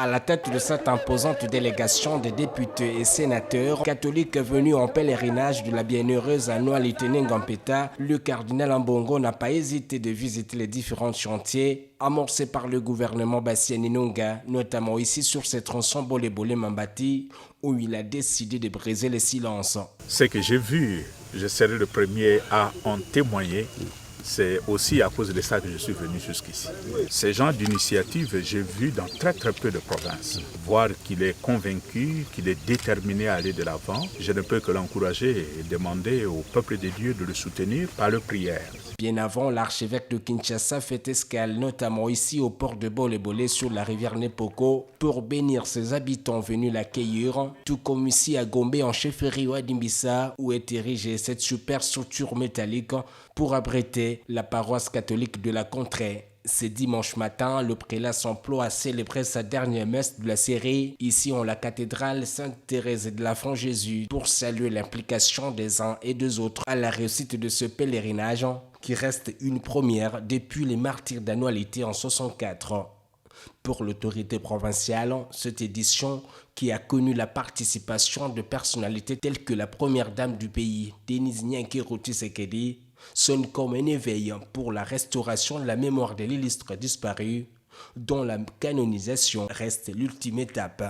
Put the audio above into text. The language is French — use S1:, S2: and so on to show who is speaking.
S1: À la tête de cette imposante délégation de députés et sénateurs catholiques venus en pèlerinage de la bienheureuse annualité Ngampeta, le cardinal Ambongo n'a pas hésité de visiter les différents chantiers amorcés par le gouvernement Bassiani-Nunga, notamment ici sur ces tronçons Bolé-Bolé-Mambati, où il a décidé de briser le silence.
S2: Ce que j'ai vu, je serai le premier à en témoigner. C'est aussi à cause de ça que je suis venu jusqu'ici. Ce genre d'initiative, j'ai vu dans très peu de provinces. Voir qu'il est convaincu, qu'il est déterminé à aller de l'avant, je ne peux que l'encourager et demander au peuple de Dieu de le soutenir par leur prière.
S1: Bien avant, l'archevêque de Kinshasa fait escale, notamment ici au port de Bolé-Bolé sur la rivière Nepoko, pour bénir ses habitants venus l'accueillir, tout comme ici à Gombe en chefferie Wadimbissa, où est érigée cette superstructure métallique pour abriter la paroisse catholique de la contrée. Ce dimanche matin, le prélat s'emploie à célébrer sa dernière messe de la série, ici en la cathédrale Sainte-Thérèse de l'Enfant Jésus, pour saluer l'implication des uns et des autres à la réussite de ce pèlerinage, qui reste une première depuis les martyrs d'annualité en 64. Pour l'autorité provinciale, cette édition, qui a connu la participation de personnalités telles que la première dame du pays, Denise Nyankirouti Sekedi, sonne comme un éveil pour la restauration de la mémoire de l'illustre disparu, dont la canonisation reste l'ultime étape.